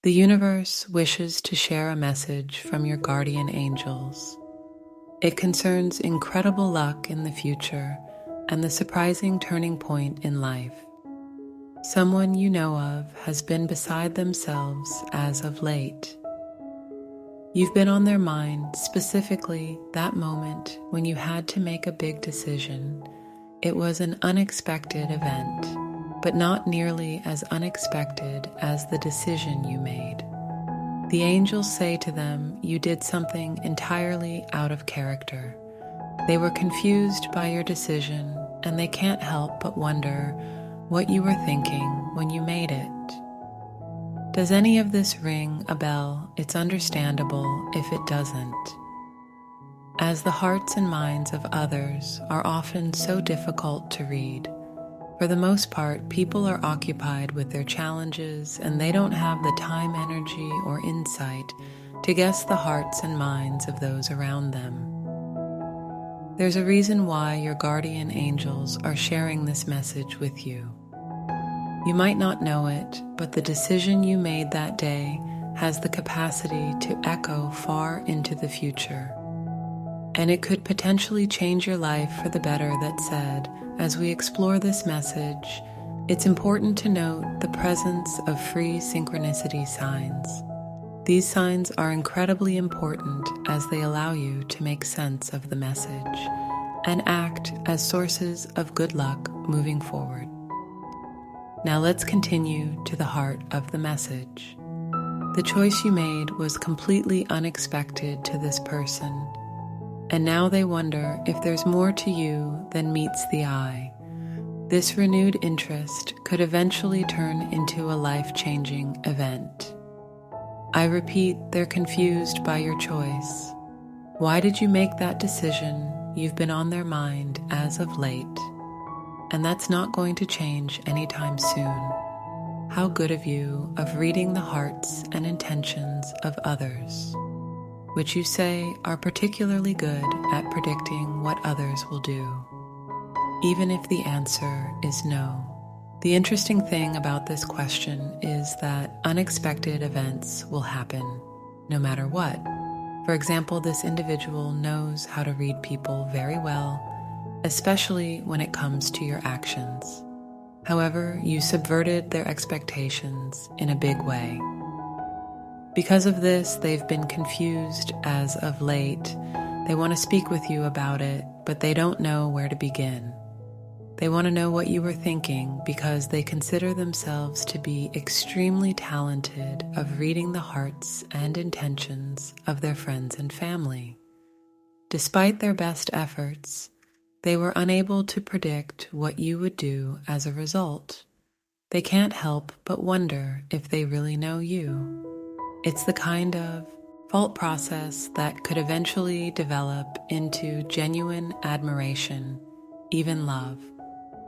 The universe wishes to share a message from your guardian angels. It concerns incredible luck in the future and the surprising turning point in life. Someone you know of has been beside themselves as of late. You've been on their mind, specifically that moment when you had to make a big decision. It was an unexpected event, but not nearly as unexpected as the decision you made. The angels say to them you did something entirely out of character. They were confused by your decision, and they can't help but wonder what you were thinking when you made it. Does any of this ring a bell? It's understandable if it doesn't. As the hearts and minds of others are often so difficult to read, for the most part, people are occupied with their challenges and they don't have the time, energy, or insight to guess the hearts and minds of those around them. There's a reason why your guardian angels are sharing this message with you. You might not know it, but the decision you made that day has the capacity to echo far into the future. And it could potentially change your life for the better. That said, as we explore this message, it's important to note the presence of free synchronicity signs. These signs are incredibly important as they allow you to make sense of the message and act as sources of good luck moving forward. Now let's continue to the heart of the message. The choice you made was completely unexpected to this person, and now they wonder if there's more to you than meets the eye. This renewed interest could eventually turn into a life-changing event. I repeat, they're confused by your choice. Why did you make that decision? You've been on their mind as of late, and that's not going to change anytime soon. How good of you of reading the hearts and intentions of others, which you say are particularly good at predicting what others will do, even if the answer is no. The interesting thing about this question is that unexpected events will happen, no matter what. For example, this individual knows how to read people very well, especially when it comes to your actions. However, you subverted their expectations in a big way. Because of this, they've been confused as of late. They want to speak with you about it, but they don't know where to begin. They want to know what you were thinking because they consider themselves to be extremely talented of reading the hearts and intentions of their friends and family. Despite their best efforts, they were unable to predict what you would do as a result. They can't help but wonder if they really know you. It's the kind of thought process that could eventually develop into genuine admiration, even love.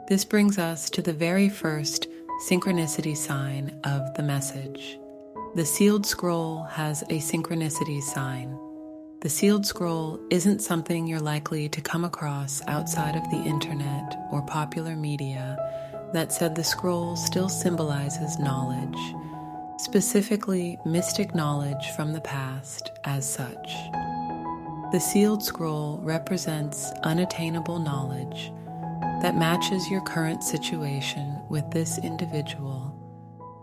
This brings us to the very first synchronicity sign of the message. The sealed scroll has a synchronicity sign. The sealed scroll isn't something you're likely to come across outside of the internet or popular media. That said, the scroll still symbolizes knowledge, specifically mystic knowledge from the past as such. The sealed scroll represents unattainable knowledge that matches your current situation with this individual.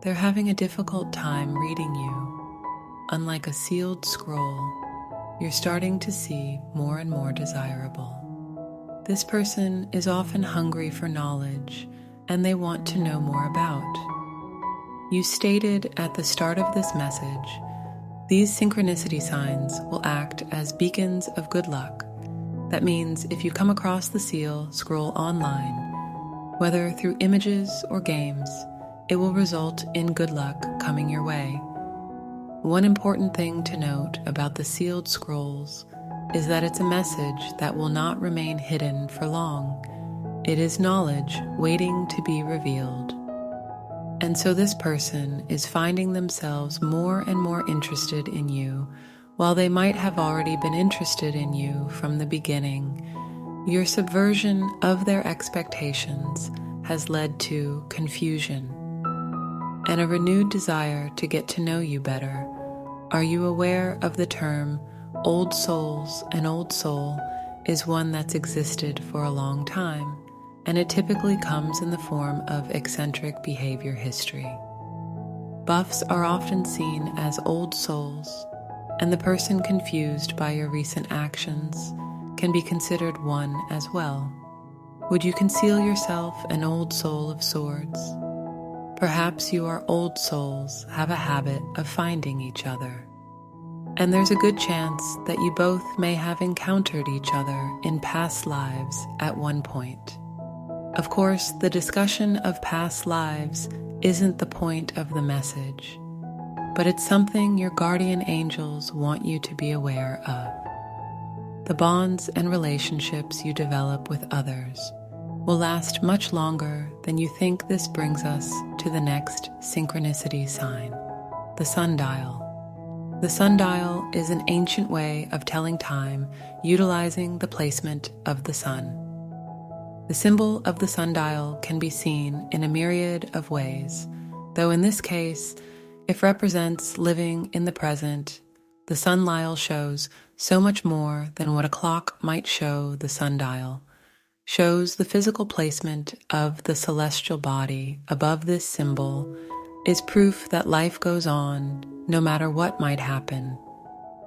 They're having a difficult time reading you. Unlike a sealed scroll, you're starting to see more and more desirable. This person is often hungry for knowledge, and they want to know more about. You stated at the start of this message, these synchronicity signs will act as beacons of good luck. That means if you come across the seal scroll online, whether through images or games, it will result in good luck coming your way. One important thing to note about the sealed scrolls is that it's a message that will not remain hidden for long. It is knowledge waiting to be revealed. And so this person is finding themselves more and more interested in you, while they might have already been interested in you from the beginning. Your subversion of their expectations has led to confusion. and a renewed desire to get to know you better. Are you aware of the term old souls? An old soul is one that's existed for a long time, and it typically comes in the form of eccentric behavior history. Buffs are often seen as old souls, and the person confused by your recent actions can be considered one as well. Would you conceal yourself an old soul of sorts? Perhaps you are old souls have a habit of finding each other, and there's a good chance that you both may have encountered each other in past lives at one point. Of course, the discussion of past lives isn't the point of the message, but it's something your guardian angels want you to be aware of. The bonds and relationships you develop with others will last much longer than you think. This brings us to the next synchronicity sign, the sundial. The sundial is an ancient way of telling time utilizing the placement of the sun. The symbol of the sundial can be seen in a myriad of ways, though in this case, it represents living in the present. The sundial shows so much more than what a clock might show. The sundial shows the physical placement of the celestial body above this symbol is proof that life goes on no matter what might happen.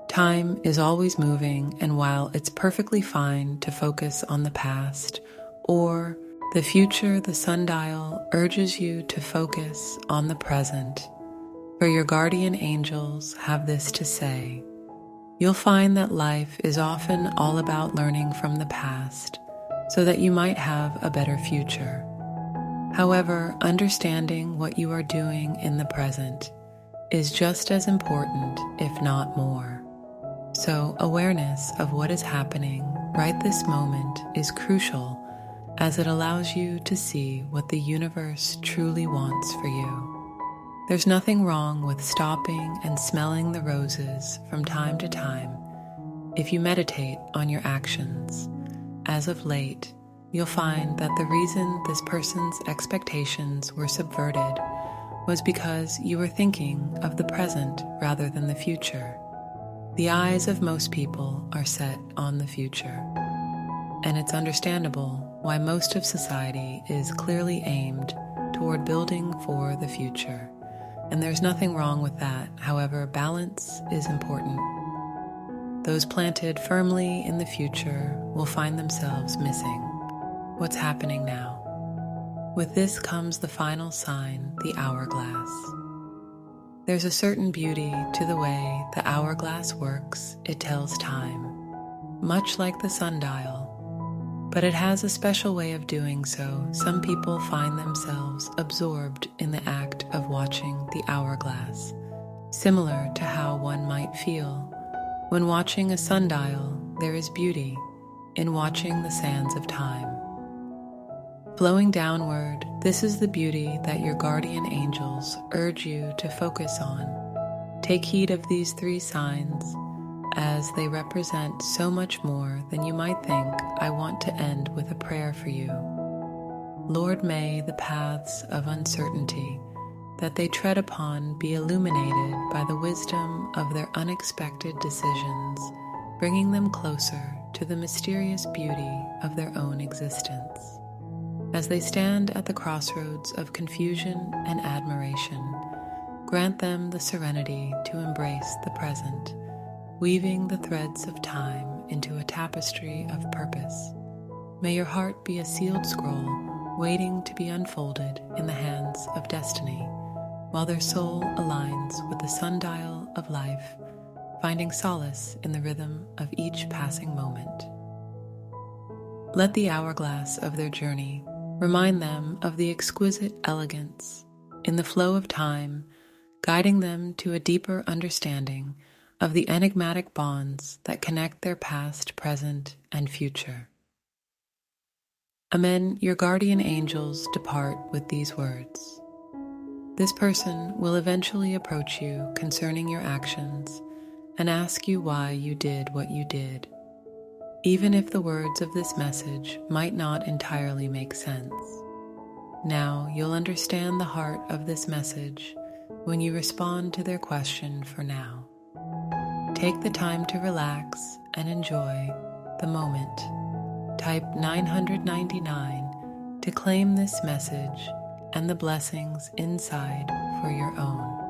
Time is always moving, and while it's perfectly fine to focus on the past or the future, the sundial urges you to focus on the present. For your guardian angels have this to say: you'll find that life is often all about learning from the past so that you might have a better future. However, understanding what you are doing in the present is just as important, if not more. So, awareness of what is happening right this moment is crucial, as it allows you to see what the universe truly wants for you. There's nothing wrong with stopping and smelling the roses from time to time if you meditate on your actions. As of late, you'll find that the reason this person's expectations were subverted was because you were thinking of the present rather than the future. The eyes of most people are set on the future, and it's understandable why most of society is clearly aimed toward building for the future, and there's nothing wrong with that. However, balance is important. Those planted firmly in the future will find themselves missing what's happening now. With this comes the final sign, the hourglass. There's a certain beauty to the way the hourglass works. It tells time, much like the sundial, but it has a special way of doing so. Some people find themselves absorbed in the act of watching the hourglass, similar to how one might feel when watching a sundial. There is beauty in watching the sands of time flowing downward. This is the beauty that your guardian angels urge you to focus on. Take heed of these three signs, as they represent so much more than you might think. I want to end with a prayer for you. Lord, may the paths of uncertainty that they tread upon be illuminated by the wisdom of their unexpected decisions, bringing them closer to the mysterious beauty of their own existence. As they stand at the crossroads of confusion and admiration, grant them the serenity to embrace the present, weaving the threads of time into a tapestry of purpose. May your heart be a sealed scroll waiting to be unfolded in the hands of destiny, while their soul aligns with the sundial of life, finding solace in the rhythm of each passing moment. Let the hourglass of their journey remind them of the exquisite elegance in the flow of time, guiding them to a deeper understanding of the enigmatic bonds that connect their past, present, and future. Amen. Your guardian angels depart with these words. This person will eventually approach you concerning your actions and ask you why you did what you did, even if the words of this message might not entirely make sense. Now you'll understand the heart of this message when you respond to their question for now. Take the time to relax and enjoy the moment. Type 999 to claim this message and the blessings inside for your own.